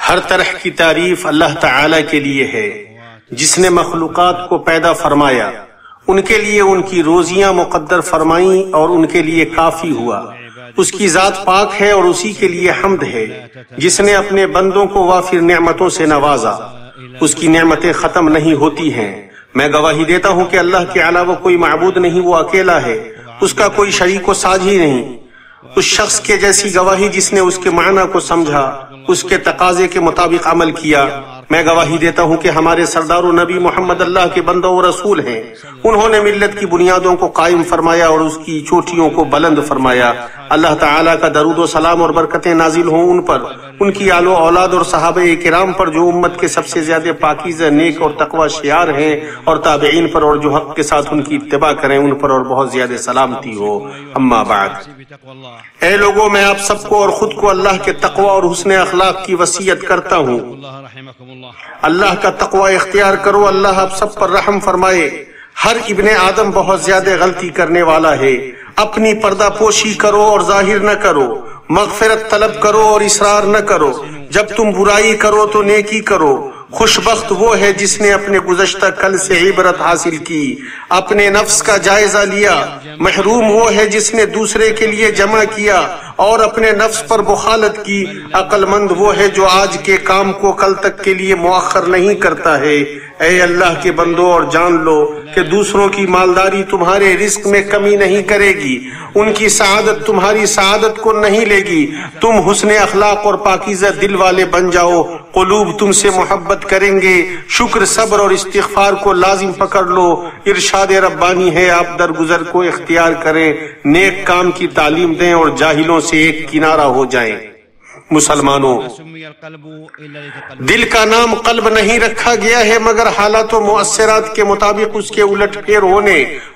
ہر طرح کی تعریف اللہ تعالی کے لیے ہے جس نے مخلوقات کو پیدا فرمایا، ان کے لیے ان کی روزیاں مقدر فرمائیں اور ان کے لیے کافی ہوا۔ اس کی ذات پاک ہے اور اسی کے لیے حمد ہے جس نے اپنے بندوں کو وافر نعمتوں سے نوازا۔ اس کی نعمتیں ختم نہیں ہوتی ہیں۔ میں گواہی دیتا ہوں کہ اللہ کے علاوہ کوئی معبود نہیں، وہ اکیلا ہے، اس کا کوئی شریک و ساجی نہیں۔ اس شخص کے جیسی گواہی جس نے اس کے معنی کو سمجھا، اس کے تقاضے کے مطابق عمل کیا۔ میں گواہی دیتا ہوں کہ ہمارے سردار و نبی محمد اللہ کے بندہ و رسول ہیں۔ انہوں نے ملت کی بنیادوں کو قائم فرمایا اور اس کی چوٹیوں کو بلند فرمایا۔ اللہ تعالیٰ کا درود و سلام اور برکتیں نازل ہوں ان پر، ان کی آل و اولاد اور صحابہ کرام پر جو امت کے سب سے زیادہ پاکیزہ، نیک اور تقوی شعار ہیں، اور تابعین پر اور جو حق کے ساتھ ان کی اتباع کریں ان پر اور بہت زیادہ سلامتی ہو۔ اما بعد، اے لوگوں، میں آپ سب کو اور خود کو اللہ کے تقوی اور حسن اخلاق کی وصیت کرتا ہوں۔ اللہ کا تقوی اختیار کرو، اللہ آپ سب پر رحم فرمائے۔ ہر ابن آدم بہت زیادہ غلطی کرنے والا ہے۔ اپنی پردہ پوشی کرو اور ظاہر نہ کرو، مغفرت طلب کرو اور اصرار نہ کرو۔ جب تم برائی کرو تو نیکی کرو۔ خوش بخت وہ ہے جس نے اپنے گزشتہ کل سے عبرت حاصل کی، اپنے نفس کا جائزہ لیا۔ محروم وہ ہے جس نے دوسرے کے لیے جمع کیا اور اپنے نفس پر بخالت کی۔ عقل مند وہ ہے جو آج کے کام کو کل تک کے لیے مؤخر نہیں کرتا ہے۔ اے اللہ کے بندو، اور جان لو کہ دوسروں کی مالداری تمہارے رزق میں کمی نہیں کرے گی، ان کی سعادت تمہاری سعادت کو نہیں لے گی۔ تم حسن اخلاق اور پاکیزہ دل والے بن جاؤ، قلوب تم سے محبت کریں گے۔ شکر، صبر اور استغفار کو لازم پکڑ لو۔ ارشاد ربانی ہے، آپ درگزر کو اختیار کریں، نیک کام کی تعلیم دیں اور جاہلوں سے ایک کنارہ ہو جائیں۔ مسلمانوں، دل کا نام قلب نہیں رکھا گیا ہے مگر حالات و مؤثرات کے مطابق اس کے الٹ پھیر ہونے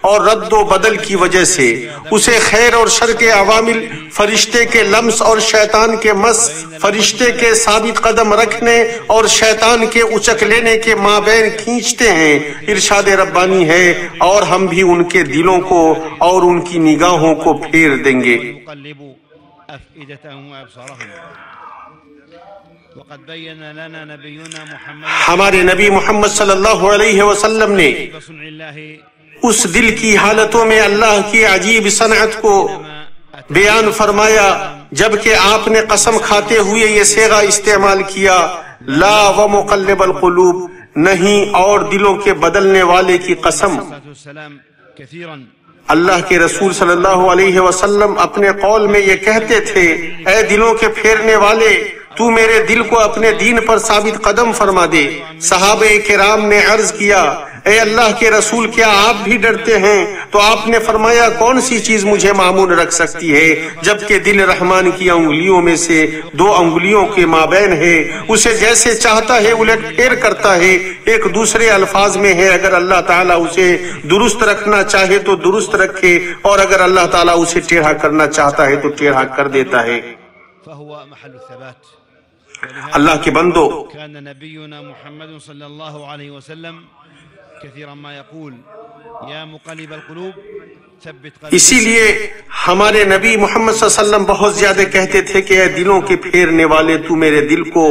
اور رد و بدل کی وجہ سے۔ اسے خیر اور شر کے عوامل، فرشتے کے لمس اور شیطان کے مس، فرشتے کے ثابت قدم رکھنے اور شیطان کے اچک لینے کے مابین کھینچتے ہیں۔ ارشاد ربانی ہے، اور ہم بھی ان کے دلوں کو اور ان کی نگاہوں کو پھیر دیں گے۔ ہمارے نبی محمد صلی اللہ علیہ وسلم نے اس دل کی حالتوں میں اللہ کی عجیب صنعت کو بیان فرمایا جبکہ آپ نے قسم کھاتے ہوئے یہ صیغہ استعمال کیا، لا ومقلب القلوب، نہیں اور دلوں کے بدلنے والے کی قسم۔ اللہ کے رسول صلی اللہ علیہ وسلم اپنے قول میں یہ کہتے تھے، اے دلوں کے پھیرنے والے، تو میرے دل کو اپنے دین پر ثابت قدم فرما دے۔ صحابہ کرام نے عرض کیا، اے اللہ کے رسول، کیا آپ بھی ڈرتے ہیں؟ تو آپ نے فرمایا، کون سی چیز مجھے معمون رکھ سکتی ہے جبکہ دل رحمان کی انگلیوں میں سے دو انگلیوں کے مابین ہے، اسے جیسے چاہتا ہے الٹ پھیر کرتا ہے۔ ایک دوسرے الفاظ میں ہے، اگر اللہ تعالیٰ اسے درست رکھنا چاہے تو درست رکھے، اور اگر اللہ تعالیٰ اسے ٹیڑھا کرنا چاہتا ہے تو ٹیڑھا کر دیتا ہے۔ اللہ کے بندو، اسی لیے ہمارے نبی محمد صلی اللہ علیہ وسلم بہت زیادہ کہتے تھے کہ اے دلوں کے پھیرنے والے، تو میرے دل کو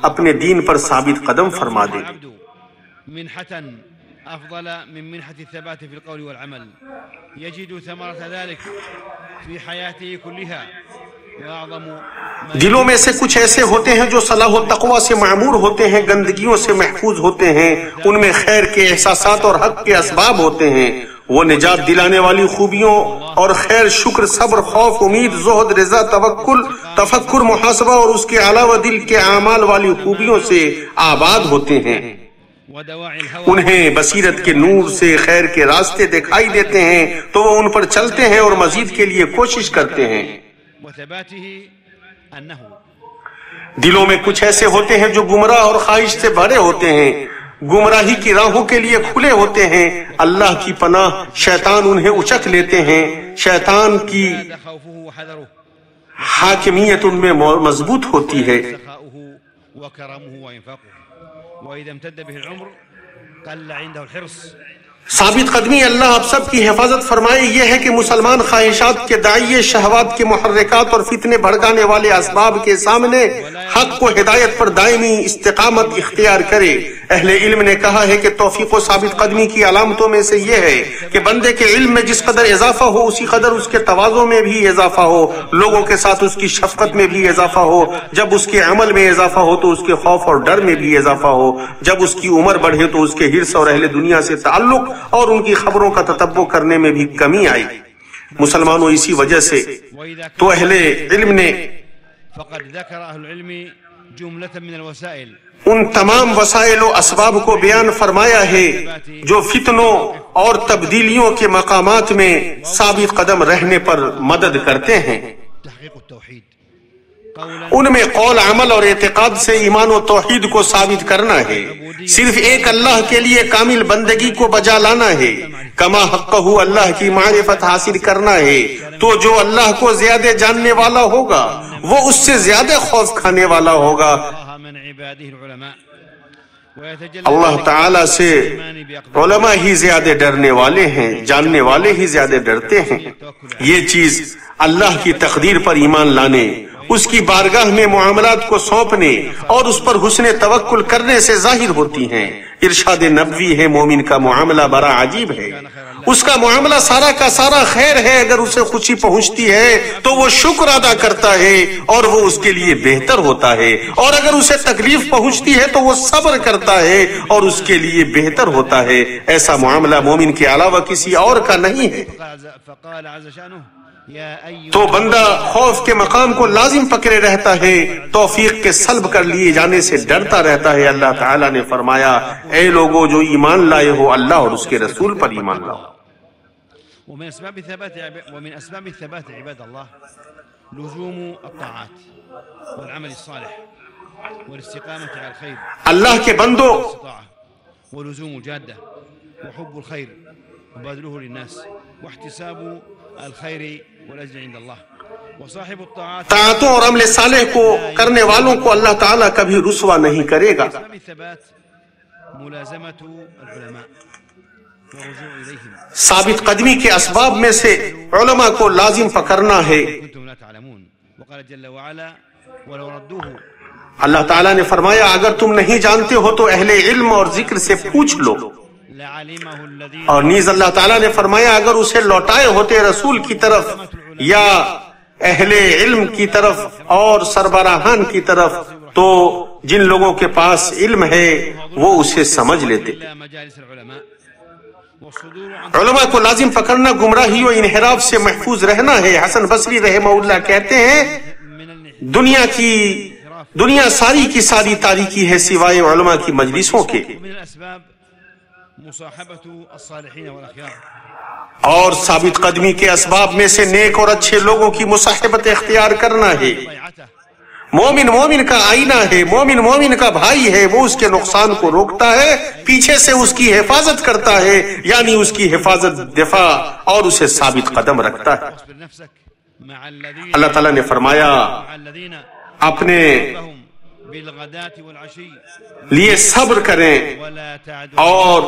اپنے دین پر ثابت قدم فرما دے۔ أفضل من منحة الثبات في القول والعمل يجد ثمرة ذلك في حياته كلها وأعظم۔ دلوں میں سے کچھ ایسے ہوتے ہیں جو صلاح و تقوی سے معمور ہوتے ہیں، گندگیوں سے محفوظ ہوتے ہیں، ان میں خیر کے احساسات اور حق کے اسباب ہوتے ہیں۔ وہ نجات دلانے والی خوبیوں اور خیر، شکر، صبر، خوف، امید، زہد، رضا، توکل، تفکر، محاسبہ اور اس کے علاوہ دل کے اعمال والی خوبیوں سے آباد ہوتے ہیں۔ انہیں بصیرت کے نور سے خیر کے راستے دکھائی دیتے ہیں تو وہ ان پر چلتے ہیں اور مزید کے لیے کوشش کرتے ہیں۔ دلوں میں کچھ ایسے ہوتے ہیں جو گمراہ اور خواہش سے بھرے ہوتے ہیں، گمراہی کی راہوں کے لیے کھلے ہوتے ہیں۔ اللہ کی پناہ، شیطان انہیں اچک لیتے ہیں۔ شیطان کی حاکمیت ان میں مضبوط ہوتی ہے۔ وإذا امتد به العمر قل عنده الحرص ثابت قدمی اللہ آپ سب کی حفاظت فرمائے یہ ہے کہ مسلمان خواہشات کے داعیے، شہوات کے محرکات اور فتنے بھڑکانے والے اسباب کے سامنے حق و ہدایت پر دائمی استقامت اختیار کرے۔ اہل علم نے کہا ہے کہ توفیق و ثابت قدمی کی علامتوں میں سے یہ ہے کہ بندے کے علم میں جس قدر اضافہ ہو اسی قدر اس کے تواضع میں بھی اضافہ ہو، لوگوں کے ساتھ اس کی شفقت میں بھی اضافہ ہو، جب اس کے عمل میں اضافہ ہو تو اس کے خوف اور ڈر میں بھی اضافہ ہو، جب اس کی عمر بڑھے تو اس کے حرص اور اہل دنیا سے تعلق اور ان کی خبروں کا تتبع کرنے میں بھی کمی آئی۔ مسلمانوں اسی وجہ سے تو اہل علم نے فقد ذكر أهل العلم جملة من الوسائل ان تمام وسائل و اسباب کو بیان فرمایا ہے جو فتنوں اور تبدیلیوں کے مقامات میں ثابت قدم رہنے پر مدد کرتے ہیں۔ تحقيق التوحيد ان میں قول، عمل اور اعتقاد سے ایمان و توحید کو ثابت کرنا ہے، صرف ایک اللہ کے لیے کامل بندگی کو بجا لانا ہے، کما حقہ اللہ کی معرفت حاصل کرنا ہے، تو جو اللہ کو زیادہ جاننے والا ہوگا وہ اس سے زیادہ خوف کھانے والا ہوگا۔ من عباده العلماء اللہ تعالیٰ سے علماء ہی زیادہ ڈرنے والے ہیں، جاننے والے ہی زیادہ ڈرتے ہیں۔ یہ چیز اللہ کی تقدیر پر ایمان لانے، اس کی بارگاہ میں معاملات کو سونپنے اور اس پر حسن توکل کرنے سے ظاہر ہوتی ہیں۔ ارشاد نبوی ہے مومن کا معاملہ بڑا عجیب ہے، اس کا معاملہ سارا کا سارا خیر ہے، اگر اسے خوشی پہنچتی ہے تو وہ شکر ادا کرتا ہے اور وہ اس کے لیے بہتر ہوتا ہے، اور اگر اسے تکلیف پہنچتی ہے تو وہ صبر کرتا ہے اور اس کے لیے بہتر ہوتا ہے۔ ایسا معاملہ مومن کے علاوہ کسی اور کا نہیں ہے۔ فقال عز شأنه يا أيها تو بندہ خوف کے مقام کو لازم پکڑے رہتا ہے، توفیق کے سلب کر لیے جانے سے ڈرتا رہتا ہے۔ اللہ تعالیٰ نے فرمایا، اے لوگو جو ایمان لائے ہو اللہ اور اس کے رسول پر ایمان لاؤ۔ ومن أسباب الثبات عباد الله لزوم الطاعات والعمل الصالح والاستقامة على الخير اللہ کے بندو، ولزوم الجادة وحب الخير وبذله للناس واحتساب الخير والأجر عند الله وصاحب الطاعات طاعتوں اور عمل صالح کو کرنے والوں کو اللہ تعالیٰ کبھی رسوا نہیں کرے گا۔ أسباب الثبات ملازمة العلماء والرجوع إليهم ثابت قدمی کے اسباب میں سے علماء کو لازم پکڑنا ہے۔ كنتم لا تعلمون وقال جل وعلا ولو ردوه اللہ تعالیٰ نے فرمایا اگر تم نہیں جانتے ہو تو اہل علم اور ذکر سے پوچھ لو، لعلمه الذين اور نیز اللہ تعالیٰ نے فرمایا اگر اسے لوٹائے ہوتے رسول کی طرف یا اہل علم کی طرف اور سربراہان کی طرف تو جن لوگوں کے پاس علم ہے وہ اسے سمجھ لیتے۔ إلى مجالس العلماء والصدور عن علماء کو لازم پکڑنا گمراہی و انحراف سے محفوظ رہنا ہے۔ حسن بصری رحمہ اللہ کہتے ہیں من الانحراف دنیا ساری کی ساری تاریکی ہے سوائے علماء کی مجلسوں کے، ومن الأسباب مصاحبة الصالحين والأخيار اور ثابت قدمی کے اسباب میں سے نیک اور اچھے لوگوں کی مصاحبت اختیار کرنا ہے۔ ضيعته مومن کا آئینہ ہے، مومن کا بھائی ہے، وہ اس کے نقصان کو روکتا ہے، پیچھے سے اس کی حفاظت کرتا ہے، یعنی اس کی حفاظت، دفاع اور اسے ثابت قدم رکھتا ہے۔ واصبر نفسك مع الذين اللہ تعالیٰ نے فرمایا مع الذين اپنے لهم بالغداة والعشي لیے صبر کریں ولا تعد اور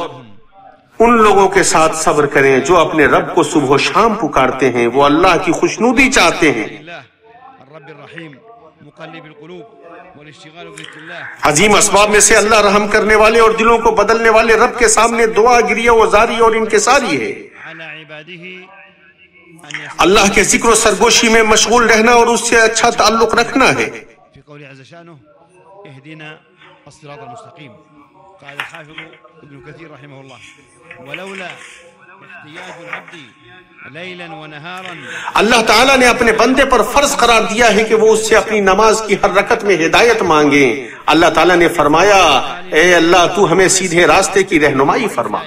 ان لوگوں کے ساتھ صبر کریں جو اپنے رب کو صبح و شام پکارتے ہیں، وہ اللہ کی خوشنودی چاہتے ہیں۔ الله الرب الرحيم مقلب القلوب والاشتغال بذكر الله عظیم اسباب میں سے اللہ رحم کرنے والے اور دلوں کو بدلنے والے رب کے سامنے دعا، گریہ و زاری اور انکساری ہے۔ على عباده أن اللہ کے ذکر و سرگوشی میں مشغول رہنا اور اس سے اچھا تعلق رکھنا ہے۔ في قول عز شأنه اهدنا الصراط المستقيم قال الحافظ ابن كثير رحمه الله ولولا احتياج العبد ليلا ونهارا اللہ تعالیٰ نے اپنے بندے پر فرض قرار دیا ہے کہ وہ اس سے اپنی نماز کی ہر رکعت میں ہدایت مانگیں۔ اللہ تعالیٰ نے فرمایا اے اللہ تو ہمیں سیدھے راستے کی رہنمائی فرما۔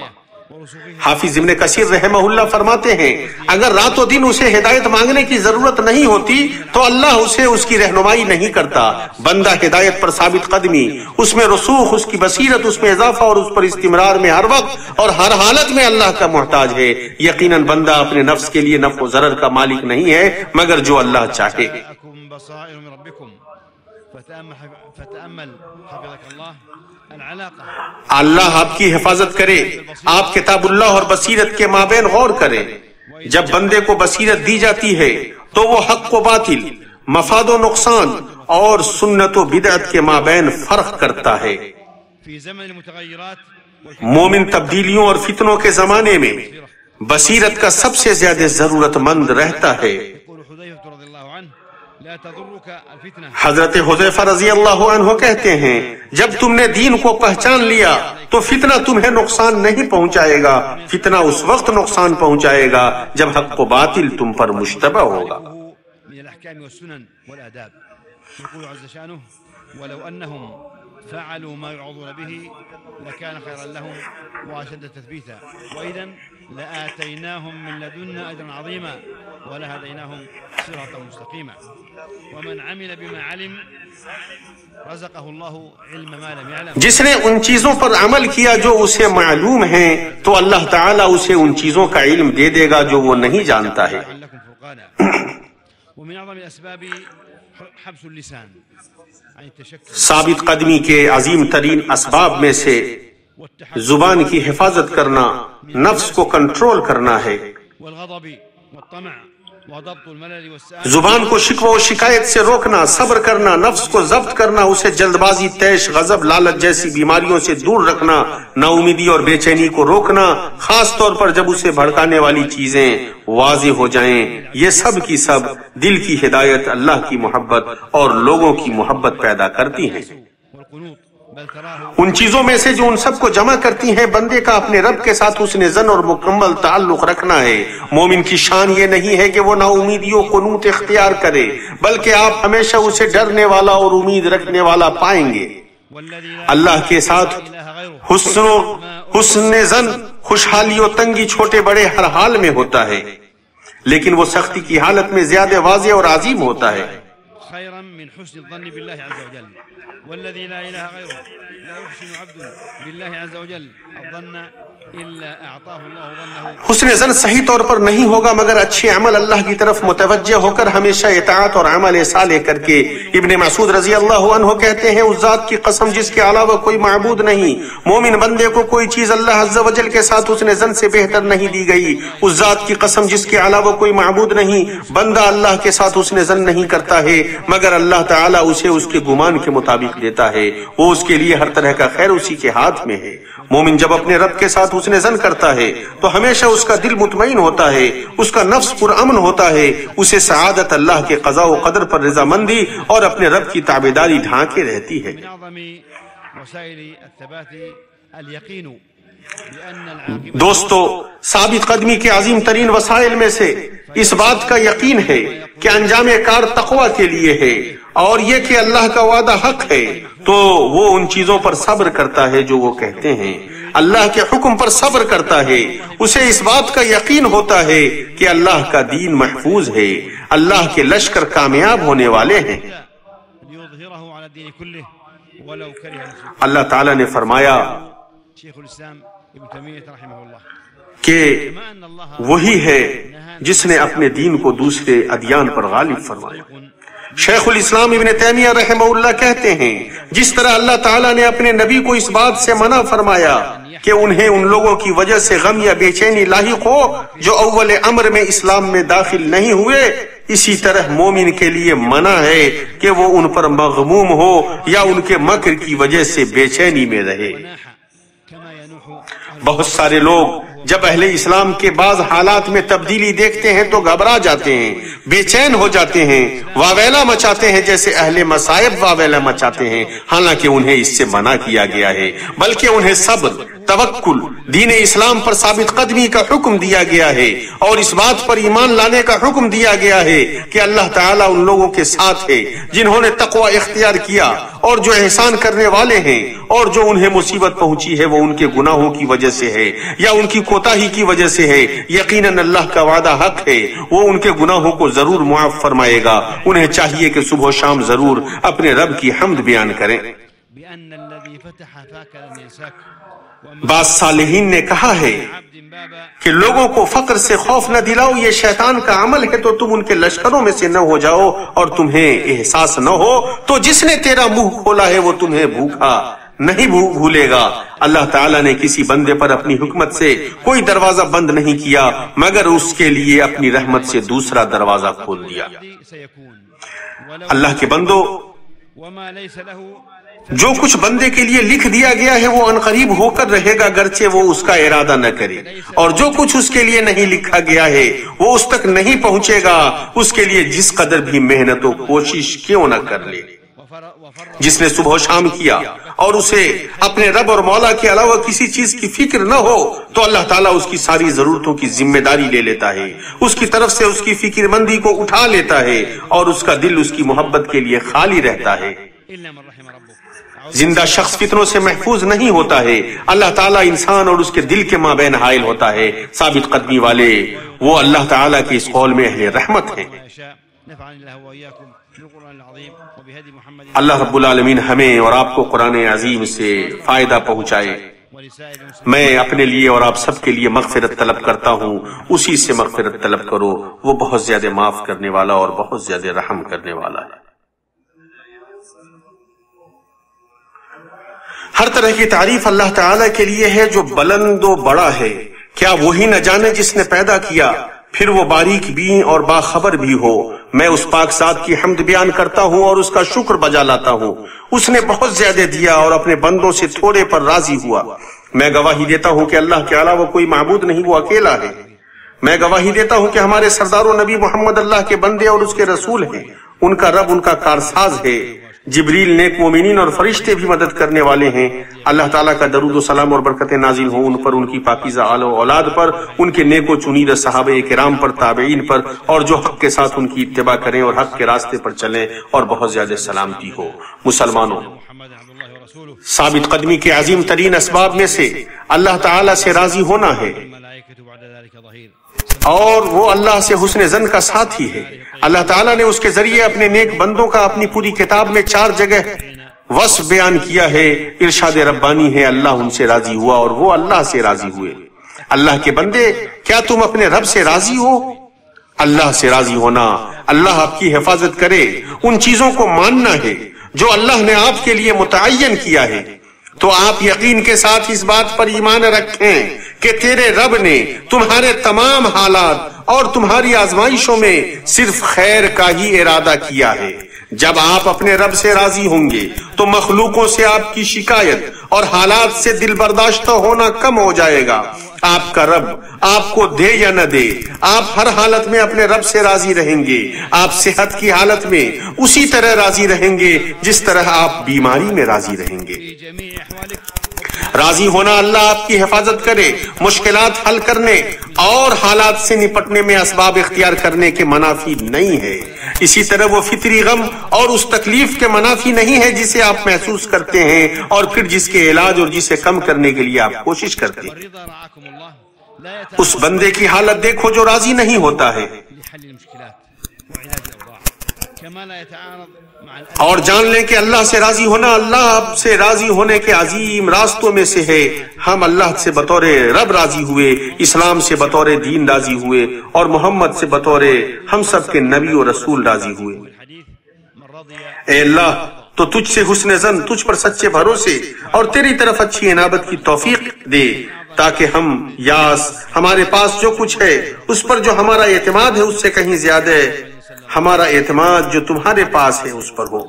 حافظ ابن کثیر رحمہ اللہ فرماتے ہیں اگر رات و دن اسے ہدایت مانگنے کی ضرورت نہیں ہوتی تو اللہ اسے اس کی رہنمائی نہیں کرتا۔ بندہ ہدایت پر ثابت قدمی، اس میں رسوخ، اس کی بصیرت، اس میں اضافہ اور اس پر استمرار میں ہر وقت اور ہر حالت میں اللہ کا محتاج ہے۔ یقیناً بندہ اپنے نفس کے لیے نفع و ضرر کا مالک نہیں ہے مگر جو اللہ چاہے۔ جاءكم بصائر من ربكم فتأمل حفظك الله العلاقة. اللہ آپ کی حفاظت کرے. آپ کتاب اللہ اور بصیرت کے مابین غور کریں. جب بندے کو بصیرت دی جاتی ہے تو وہ حق و باطل، مفاد و نقصان اور سنت و بدعت کے مابین فرق کرتا ہے. في زمن المتغيرات مومن تبدیلیوں اور فتنوں کے زمانے میں بصیرت کا سب سے زیادہ ضرورت مند رہتا ہے. يقول حذيفة رضي الله عنه لا تضرك الفتنة. حضرت حذیفہ رضی اللہ عنہ کہتے ہیں جب تم نے دین کو پہچان لیا تو فتنہ تمہیں نقصان نہیں پہنچائے گا. فتنہ اس وقت نقصان پہنچائے گا جب حق و باطل تم پر مشتبہ ہوگا. من الأحكام والسنن والآداب. يقول عز شأنه ولو أنهم فعلوا ما يوعظون به لكان خيرا لهم وأشد تثبيتا وإذا لآتيناهم من لدنا أجرا عظيما ولهديناهم صراطا مستقيما. ومن عمل بما علم رزقه الله علم ما لم يعلم. جس نے ان چیزوں پر عمل کیا جو اسے معلوم ہیں تو اللہ تعالیٰ اسے ان چیزوں کا علم دے دے گا جو وہ نہیں جانتا ہے. ومن أعظم الأسباب حبس اللسان عن التشكك. ثابت قدمی کے عظیم ترین اسباب میں سے زبان کی حفاظت کرنا، نفس کو کنٹرول کرنا ہے. والغضب والطمع وضبط الملل والسآل. زبان کو شکوہ و شکایت سے روکنا، صبر کرنا، نفس کو ضبط کرنا، اسے جلد بازی، تیش، غضب، لالچ جیسی بیماریوں سے دور رکھنا، نا امیدی اور بے چینی کو روکنا، خاص طور پر جب اسے بھڑکانے والی چیزیں واضح ہو جائیں. یہ سب کی سب دل کی ہدایت، اللہ کی محبت اور لوگوں کی محبت پیدا کرتی ہیں. والقنوط بل تراه ان چیزوں میں سے جو ان سب کو جمع کرتی ہیں بندے کا اپنے رب کے ساتھ حسن ظن اور مکمل تعلق رکھنا ہے. مومن کی شان یہ نہیں ہے کہ وہ نا امیدی و قنوط اختیار کرے، بلکہ آپ ہمیشہ اسے ڈرنے والا اور امید رکھنے والا پائیں گے. والذي لا اللہ کے ساتھ إله غيره. حسن ظن خوشحالی و تنگی چھوٹے بڑے ہر حال میں ہوتا ہے، لیکن وہ سختی کی حالت میں زیادہ واضح اور عظیم ہوتا ہے. خيرا من حسن الظن بالله عز وجل. والذي لا إله غيره لا يحسن عبد بالله عز وجل الظن إلا أعطاه الله ظنه. حسن ظن صحیح طور پر نہیں ہوگا مگر اچھے عمل اللہ کی طرف متوجہ ہو کر ہمیشہ اطاعت اور عمل صالح کر کے. ابن مسعود رضی اللہ عنہ کہتے ہیں اس ذات کی قسم جس کے علاوہ کوئی معبود نہیں، مومن بندے کو کوئی چیز اللہ عز و جل کے ساتھ حسن ظن سے بہتر نہیں دی گئی. اس ذات کی قسم جس کے علاوہ کوئی معبود نہیں، بندہ اللہ کے ساتھ حسن ظن نہیں کرتا ہے مگر اللہ تعالیٰ اسے اس کے گمان کے مطابق دیتا ہے. وہ اس کے لیے ہر طرح کا خیر اسی کے ہاتھ میں ہے. مومن جب اپنے رب کے ساتھ حسن ظن کرتا ہے تو ہمیشہ اس کا دل مطمئن ہوتا ہے، اس کا نفس پرامن ہوتا ہے، اسے سعادت اللہ کے قضاء و قدر پر رضامندی اور اپنے رب کی تابعداری ڈھانکے رہتی ہے. من أعظم وسائل الثبات اليقين بأن العاقبة. دوستو، ثابت قدمی کے عظیم ترین وسائل میں سے اس بات کا یقین ہے کہ انجام کار تقوی کے لیے ہے اور یہ کہ اللہ کا وعدہ حق ہے تو وہ ان چیزوں پر صبر کرتا ہے جو وہ کہتے ہیں. اللہ کے حکم پر صبر کرتا ہے، اسے اس بات کا یقین ہوتا ہے کہ اللہ کا دین محفوظ ہے، اللہ کے لشکر کامیاب ہونے والے ہیں. ليظهره على الدين كله ولو كره المشركون. اللہ تعالیٰ نے فرمایا شيخ الإسلام ابن تيمية رحمه الله کہ كما أن الله وہی ہے جس نے اپنے دین کو دوسرے ادیان پر غالب فرمایا. شیخ الاسلام ابن تیمیہ رحمہ اللہ کہتے ہیں جس طرح اللہ تعالیٰ نے اپنے نبی کو اس بات سے منع فرمایا کہ انہیں ان لوگوں کی وجہ سے غم یا بے چینی لاحق ہو جو اول امر میں اسلام میں داخل نہیں ہوئے، اسی طرح مومن کے لیے منع ہے کہ وہ ان پر مغموم ہو یا ان کے مکر کی وجہ سے بے چینی میں رہے. كما ينوح بہت سارے لوگ جب اہل اسلام کے بعض حالات میں تبدیلی دیکھتے ہیں تو گھبرا جاتے ہیں، بے چین ہو جاتے ہیں، واویلا مچاتے ہیں جیسے اہل مصائب واویلا مچاتے ہیں، حالانکہ انہیں اس سے منع کیا گیا ہے، بلکہ انہیں صبر، توکل، دین اسلام پر ثابت قدمی کا حکم دیا گیا ہے اور اس بات پر ایمان لانے کا حکم دیا گیا ہے کہ اللہ تعالیٰ ان لوگوں کے ساتھ ہے جنہوں نے تقوی اختیار کیا اور جو احسان کرنے والے ہیں، اور جو انہیں مصیبت پہنچی ہے وہ ان کے گناہوں کی وجہ سے ہے یا ان کی کوتاہی کی وجہ سے ہے. یقیناً اللہ کا وعدہ حق ہے، وہ ان کے گناہوں کو ضرور معاف فرمائے گا. انہیں چاہیے کہ صبح و شام ضرور اپنے رب کی حمد بیان کریں. بأن الذي فتح فاك لم ينساك. بعض صالحین نے کہا ہے کہ لوگوں کو فقر سے خوف نہ دلاؤ، یہ شیطان کا عمل ہے، تو تم ان کے لشکروں میں سے نہ ہو جاؤ اور تمہیں احساس نہ ہو، تو جس نے تیرا منہ کھولا ہے وہ تمہیں بھوکا نہیں بھولے گا۔ اللہ تعالیٰ نے کسی بندے پر اپنی حکمت سے کوئی دروازہ بند نہیں کیا مگر اس کے لیے اپنی رحمت سے دوسرا دروازہ کھول دیا۔ اللہ کے بندو، جو کچھ بندے کے لیے لکھ دیا گیا ہے وہ عنقریب ہو کر رہے گا، گرچہ وہ اس کا ارادہ نہ کرے، اور جو کچھ اس کے لیے نہیں لکھا گیا ہے وہ اس تک نہیں پہنچے گا، اس کے لیے جس قدر بھی محنت و کوشش کیوں نہ کر لے۔ جس نے صبح و شام کیا اور اسے اپنے رب اور مولا کے علاوہ کسی چیز کی فکر نہ ہو تو اللہ تعالیٰ اس کی ساری ضرورتوں کی ذمہ داری لے لیتا ہے، اس کی طرف سے اس کی فکر مندی کو اٹھا لیتا ہے اور اس کا دل اس کی محبت کے لیے خالی رہتا ہے۔ زندہ شخص فتنوں سے محفوظ نہیں ہوتا ہے، اللہ تعالیٰ انسان اور اس کے دل کے مابین حائل ہوتا ہے۔ ثابت قدمی والے وہ اللہ تعالیٰ کے اس قول میں اہل رحمت ہیں۔ اللہ رب العالمین ہمیں اور آپ کو قرآن عظیم سے فائدہ پہنچائے۔ میں اپنے لیے اور آپ سب کے لیے مغفرت طلب کرتا ہوں، اسی سے مغفرت طلب کرو، وہ بہت زیادہ معاف کرنے والا اور بہت زیادہ رحم کرنے والا ہے۔ ہر طرح کی تعریف اللہ تعالیٰ کے لیے ہے جو بلند و بڑا ہے۔ کیا وہی نہ جانے جس نے پیدا کیا، پھر وہ باریک بین اور باخبر بھی ہو۔ میں اس پاک ذات کی حمد بیان کرتا ہوں اور اس کا شکر بجا لاتا ہوں۔ اس نے بہت زیادہ دیا اور اپنے بندوں سے تھوڑے پر راضی ہوا۔ میں گواہی دیتا ہوں کہ اللہ کے علاوہ کوئی معبود نہیں، وہ اکیلا ہے۔ میں گواہی دیتا ہوں کہ ہمارے سردار و نبی محمد اللہ کے بندے اور اس کے رسول ہیں، ان کا رب ان کا کارساز ہے۔ جبریل، نیک مومنین اور فرشتے بھی مدد کرنے والے ہیں۔ اللہ تعالیٰ کا درود و سلام اور برکتیں نازل ہوں ان پر، ان کی پاکیزہ آل و اولاد پر، ان کے نیک و چنیدہ صحابہ کرام پر، تابعین پر، اور جو حق کے ساتھ ان کی اتباع کریں اور حق کے راستے پر چلیں، اور بہت زیادہ سلامتی ہو۔ مسلمانوں، ثابت قدمی کے عظیم ترین اسباب میں سے اللہ تعالیٰ سے راضی ہونا ہے، اور وہ اللہ سے حسن ظن کا ساتھی ہے۔ اللہ تعالیٰ نے اس کے ذریعے اپنے نیک بندوں کا اپنی پوری کتاب میں 4 جگہ وصف بیان کیا ہے۔ ارشاد ربانی ہے، اللہ ان سے راضی ہوا اور وہ اللہ سے راضی ہوئے۔ اللہ کے بندے، کیا تم اپنے رب سے راضی ہو؟ اللہ سے راضی ہونا، اللہ آپ کی حفاظت کرے، ان چیزوں کو ماننا ہے جو اللہ نے آپ کے لیے متعین کیا ہے۔ تو آپ یقین کے ساتھ اس بات پر ایمان رکھیں کہ تیرے رب نے تمہارے تمام حالات اور تمہاری آزمائشوں میں صرف خیر کا ہی ارادہ کیا ہے۔ جب آپ اپنے رب سے راضی ہوں گے تو مخلوقوں سے آپ کی شکایت اور حالات سے دل برداشتہ ہونا کم ہو جائے گا۔ آپ کا رب آپ کو دے یا نہ دے، آپ ہر حالت میں اپنے رب سے راضی رہیں گے۔ آپ صحت کی حالت میں اسی طرح راضی رہیں گے جس طرح آپ بیماری میں راضی رہیں گے۔ راضی ہونا اللہ آپ کی حفاظت کرے، مشکلات حل کرنے اور حالات سے نپٹنے میں اسباب اختیار کرنے کے منافی نہیں ہے۔ اسی طرح وہ فطری غم اور اس تکلیف کے منافی نہیں ہے جسے آپ محسوس کرتے ہیں اور پھر جس کے علاج اور جسے کم کرنے کے لیے آپ کوشش کرتے ہیں۔ اس بندے کی حالت دیکھو جو راضی نہیں ہوتا ہے، اور جان لیں کہ اللہ سے راضی ہونا اللہ آپ سے راضی ہونے کے عظیم راستوں میں سے ہے۔ ہم اللہ سے بطور رب راضی ہوئے، اسلام سے بطور دین راضی ہوئے، اور محمد سے بطور ہم سب کے نبی و رسول راضی ہوئے۔ اے اللہ، تو تجھ سے حسن ظن، تجھ پر سچے بھروسے اور تیری طرف اچھی عنابت کی توفیق دے، تاکہ ہم یاس ہمارے پاس جو کچھ ہے اس پر جو ہمارا اعتماد ہے اس سے کہیں زیادہ ہمارا اعتماد جو تمہارے پاس ہے اس پر ہو۔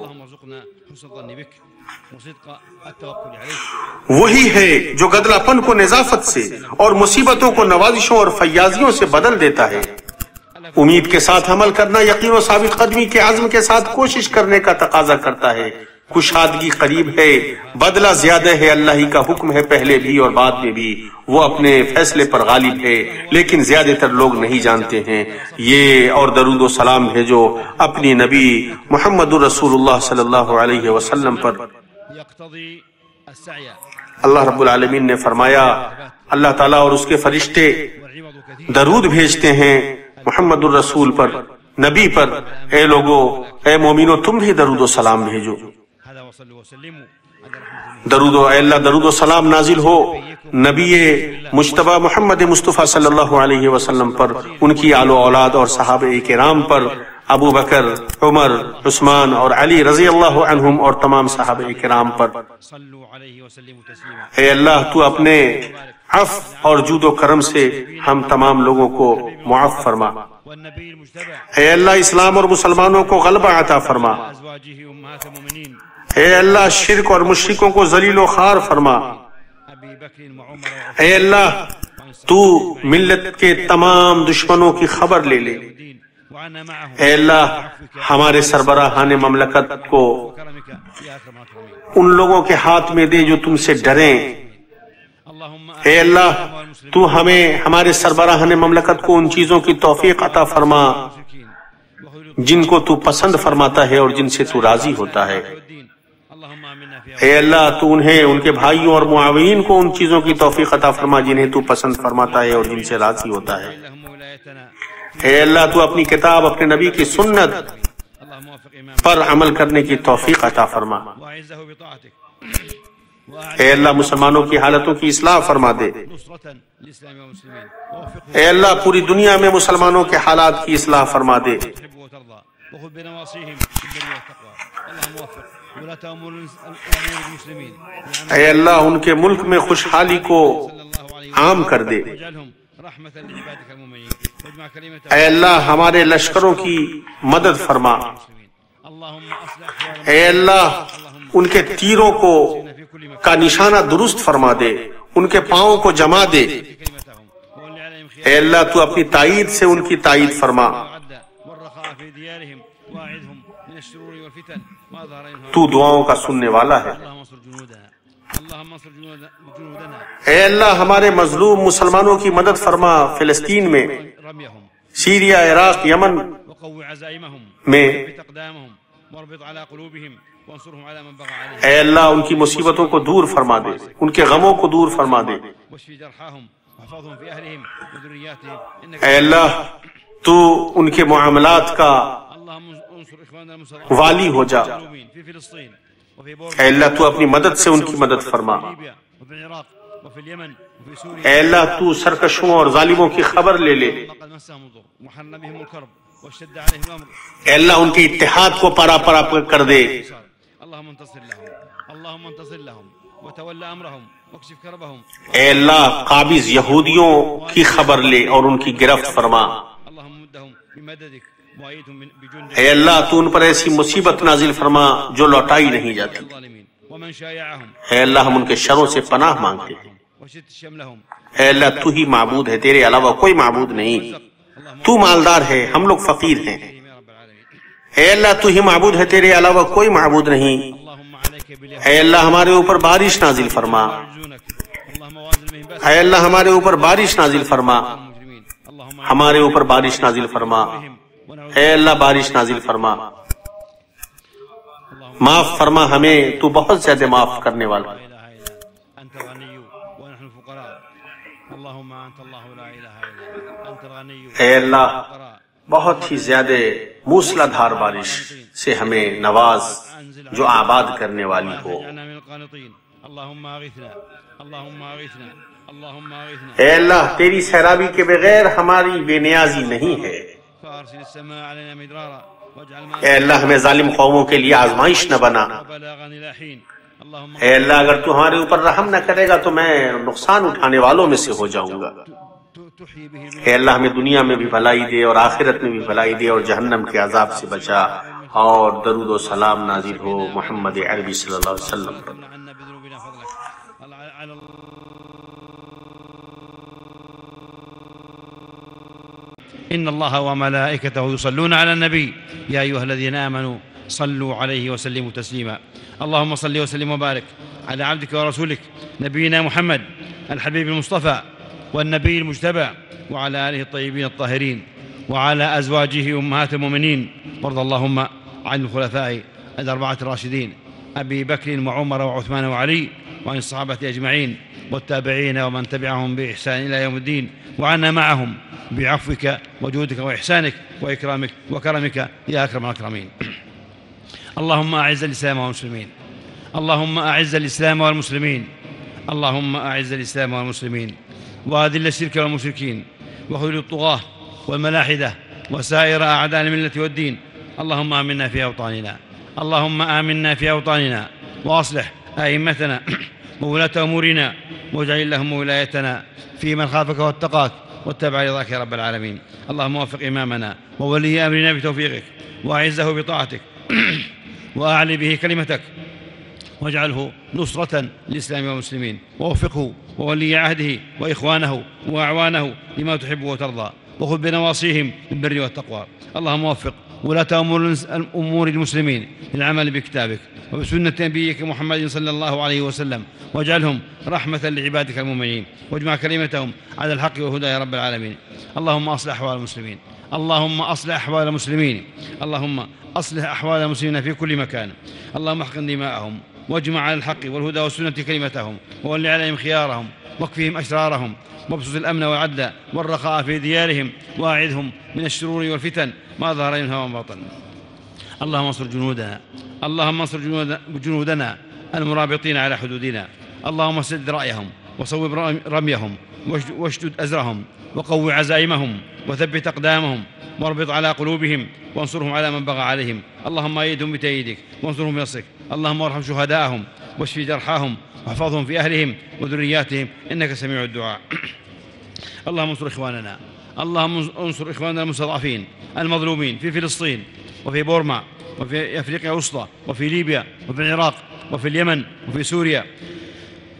وہی ہے جو گدلا پن کو نظافت سے اور مصیبتوں کو نوازشوں اور فیاضیوں سے بدل دیتا ہے۔ امید کے ساتھ عمل کرنا یقین و ثابت قدمی کے عزم کے ساتھ کوشش کرنے کا تقاضا کرتا ہے۔ کشادگی قریب ہے، بدلہ زیادہ ہے، اللہ ہی کا حکم ہے پہلے بھی اور بعد میں بھی، وہ اپنے فیصلے پر غالب ہے، لیکن زیادہ تر لوگ نہیں جانتے ہیں۔ یہ اور درود و سلام بھیجو اپنی نبی محمد رسول اللہ صلی اللہ علیہ وسلم پر۔ اللہ رب العالمین نے فرمایا، اللہ تعالیٰ اور اس کے فرشتے درود بھیجتے ہیں محمد الرسول پر، نبی پر۔ اے لوگو، اے مومنو، تم بھی درود و سلام بھیجو۔ درود و اے اللہ درود و سلام نازل ہو نبی مجتبی محمد مصطفیٰ صلی اللہ علیہ وسلم پر، ان کی آل و اولاد اور صحابہ کرام پر، ابو بکر، عمر، عثمان اور علی رضی اللہ عنہم اور تمام صحابہ کرام پر۔ اے اللہ تو اپنے عفو اور جود و کرم سے ہم تمام لوگوں کو معاف فرما۔ اے اللہ اسلام اور مسلمانوں کو غلبہ عطا فرما۔ اے اللہ شرک اور مشرکوں کو ذلیل و خوار فرما۔ اے اللہ تو ملت کے تمام دشمنوں کی خبر لے لے۔ اے اللہ ہمارے سربراہان مملکت کو ان لوگوں کے ہاتھ میں دے جو تم سے ڈریں۔ اے اللہ تو ہمیں ہمارے سربراہان مملکت کو ان چیزوں کی توفیق عطا فرما جن کو تو پسند فرماتا ہے اور جن سے تو راضی ہوتا ہے۔ اے اللہ تو انہیں ان کے بھائیوں اور معاونین کو ان چیزوں کی توفیق عطا فرما جنہیں تو پسند فرماتا ہے اور جن سے راضی ہوتا ہے۔ اے اللہ تو اپنی کتاب اپنے نبی کی سنت پر عمل کرنے کی توفیق عطا فرما۔ اے اللہ مسلمانوں کی حالتوں کی اصلاح فرما دے۔ اے اللہ پوری دنیا میں مسلمانوں کے حالات کی اصلاح فرما دے۔ اے اللہ ان کے ملک میں خوشحالی کو عام کر دے۔ اے اللہ ہمارے لشکروں کی مدد فرما۔ اے اللہ ان کے تیروں کا نشانہ درست فرما دے، ان کے پاؤں کو جما دے۔ اے اللہ تو اپنی تائید سے ان کی تائید فرما۔ تو دعاؤں کا سننے والا ہے۔ اے اللہ ہمارے مظلوم مسلمانوں کی مدد فرما، فلسطین میں، سیریا، عراق، یمن میں۔ اے اللہ ان کی مصیبتوں کو دور فرما دے، ان کے غموں کو دور فرما دے۔ اے اللہ تو ان کے معاملات کا والی ہو جا۔ اے اللہ تو اپنی مدد سے ان کی مدد فرما۔ اے اللہ تو سرکشوں اور ظالموں کی خبر لے لے۔ اے اللہ ان کے اتحاد کو پارا پارا کر دے۔ اے اللہ قابض یہودیوں کی خبر لے اور ان کی گرفت فرما۔ اے اللہ تو ان پر ایسی مصیبت نازل فرما جو لوٹائی نہیں جاتی۔ اے اللہ ہم ان کے شروں سے پناہ مانگتے ہیں۔ اے اللہ تو ہی معبود ہے، تیرے علاوہ کوئی معبود نہیں۔ تو مالدار ہے، ہم لوگ فقیر ہیں۔ اے اللہ تو ہی معبود ہے، تیرے علاوہ کوئی معبود نہیں۔ اے اللہ ہمارے اوپر بارش نازل فرما۔ اے اللہ ہمارے اوپر بارش نازل فرما، ہمارے اوپر بارش نازل فرما۔ اے اللہ بارش نازل فرما، معاف فرما ہمیں، تو بہت زیادہ معاف کرنے والا۔ اے اللہ بہت ہی زیادہ موسلا دھار بارش سے ہمیں نواز جو آباد کرنے والی ہو۔ اے اللہ تیری سیرابی کے بغیر ہماری بے نیازی نہیں ہے۔ اے اللہ ہمیں ظالم قوموں کے لیے آزمائش نہ بنا۔ اے اللہ اگر تو ہمارے اوپر رحم نہ کرے گا تو میں نقصان اٹھانے والوں میں سے ہو جاؤں گا۔ اے اللہ ہمیں دنیا میں بھی بھلائی دے اور آخرت میں بھی بھلائی دے اور جہنم کے عذاب سے بچا، اور درود و سلام نازل ہو محمد عربی صلی اللہ علیہ وسلم پر۔ إن الله وملائكته يصلون على النبي يا أيها الذين آمنوا صلوا عليه وسلموا تسليما اللهم صل وسلم وبارك على عبدك ورسولك نبينا محمد الحبيب المصطفى والنبي المجتبى وعلى آله الطيبين الطاهرين وعلى أزواجه أمهات المؤمنين وارض اللهم عن الخلفاء الأربعة الراشدين أبي بكر وعمر وعثمان وعلي وعن الصحابة أجمعين والتابعين ومن تبعهم بإحسان إلى يوم الدين وعنا معهم بعفوك وجودك وإحسانك وإكرامك وكرمك يا أكرم الأكرمين اللهم أعز الإسلام والمسلمين اللهم أعز الإسلام والمسلمين، اللهم أعز الإسلام والمسلمين، وأذل الشرك والمشركين، وخذل الطغاة والملاحدة وسائر أعداء الملة والدين. اللهم آمنا في أوطاننا، اللهم آمنا في أوطاننا، وأصلح أئمتنا وولاة أمورنا، واجعل اللهم ولايتنا في من خافك واتقاك واتبع رضاك يا رب العالمين. اللهم وفق إمامنا وولي أمرنا بتوفيقك، وأعزه بطاعتك وأعلي به كلمتك، واجعله نصرة للإسلام والمسلمين، ووفقه وولي عهده وإخوانه وأعوانه لما تحب وترضى، وخذ بنواصيهم بالبر والتقوى. اللهم وفق ولاة أمور المسلمين للعمل بكتابك وبسنة نبيك محمد صلى الله عليه وسلم، واجعلهم رحمة لعبادك المؤمنين، واجمع كلمتهم على الحق والهدى يا رب العالمين. اللهم أصلح أحوال المسلمين، اللهم أصلح أحوال المسلمين، اللهم أصلح أحوال المسلمين في كل مكان. اللهم احقن دماءهم، واجمع على الحق والهدى والسنة كلمتهم، وول عليهم خيارهم، واكفهم أشرارهم، وابسط الأمن والعدل والرخاء في ديارهم، وأعذهم من الشرور والفتن ما ظهر منها وما بطن. اللهم انصر جنودنا، اللهم انصر جنودنا المرابطين على حدودنا. اللهم سدد رأيهم، وصوب رميهم، واشدد أزرهم، وقو عزائمهم، وثبت أقدامهم، واربط على قلوبهم، وانصرهم على من بغى عليهم. اللهم أيدهم بتأييدك، وانصرهم بنصرك. اللهم ارحم شهداءهم، واشف جرحاهم، واحفظهم في أهلهم وذرياتهم، إنك سميع الدعاء. اللهم انصر إخواننا، اللهم انصر إخواننا المستضعفين المظلومين في فلسطين، وفي بورما، وفي أفريقيا الوسطى، وفي ليبيا، وفي العراق، وفي اليمن، وفي سوريا.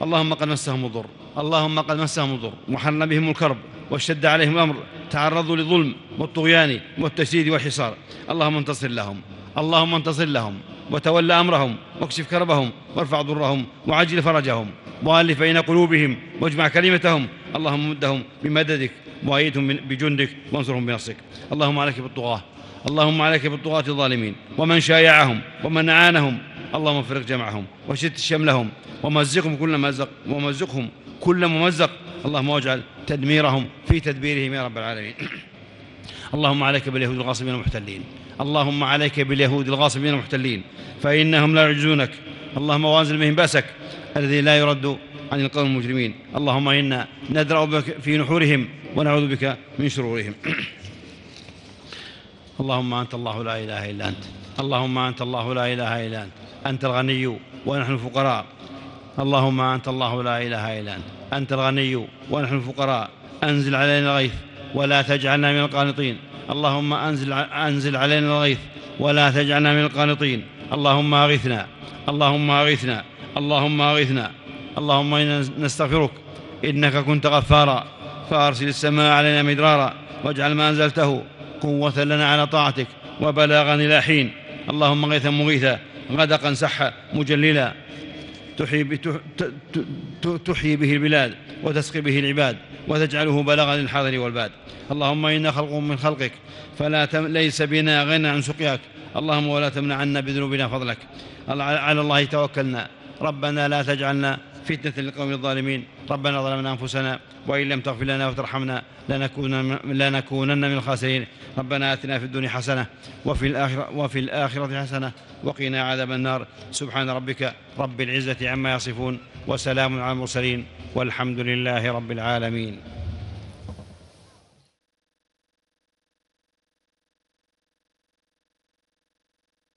اللهم قد مسهم الضر، اللهم قد مسهم الضر، وحل بهم الكرب، واشتد عليهم الأمر، تعرضوا للظلم والطغيان والتشديد والحصار. اللهم انتصر لهم، اللهم انتصر لهم، وتولى أمرهم، واكشف كربهم، وارفع ضرهم، وعجل فرجهم، وألف بين قلوبهم، واجمع كلمتهم. اللهم مدهم بمددك، وأيدهم بجندك، وانصرهم بنصرك. اللهم عليك بالطغاة، اللهم عليك بالطغاة الظالمين، ومن شايعهم ومن أعانهم. اللهم فرق جمعهم، وشتت شملهم، ومزقهم كل مزق، ومزقهم كل ممزق. اللهم واجعل تدميرهم في تدبيرهم يا رب العالمين. اللهم عليك باليهود الغاصبين المحتلين، اللهم عليك باليهود الغاصبين المحتلين، فإنهم لا يعجزونك. اللهم وانزل بهم بأسك الذي لا يرد عن القوم المجرمين. اللهم إنا ندرأ بك في نحورهم، ونعوذ بك من شرورهم. اللهم أنت الله لا إله إلا أنت، اللهم أنت الله لا إله إلا أنت، أنت الغني ونحن الفقراء. اللهم أنت الله لا إله إلا أنت، أنت الغني ونحن الفقراء. أنزل علينا الغيث ولا تجعلنا من القانطين. اللهم أنزل علينا الغيث ولا تجعلنا من القانطين. اللهم أغثنا، اللهم أغثنا، اللهم أغثنا. اللهم إنا نستغفرك، إنك كنت غفارا، فأرسل السماء علينا مدرارا، واجعل ما أنزلته قوة لنا على طاعتك، وبلاغا إلى حين. اللهم غيثا مغيثا، غدقا سحا مجللا، تحيي به البلاد، وتسقي به العباد، وتجعله بلاغا للحاضر والباد. اللهم إنا خلق من خلقك، ليس بنا غنى عن سقياك. اللهم ولا تمنع عنا بذنوبنا فضلك. على الله توكلنا، ربنا لا تجعلنا فتنة للقوم الظالمين. ربنا ظلمنا أنفسنا، وإن لم تغفر لنا وترحمنا لنكونن من الخاسرين. ربنا آتنا في الدنيا حسنة، وفي الآخرة حسنة، وقنا عذاب النار. سبحان ربك رب العزة عما يصفون، وسلام على المرسلين، والحمد لله رب العالمين.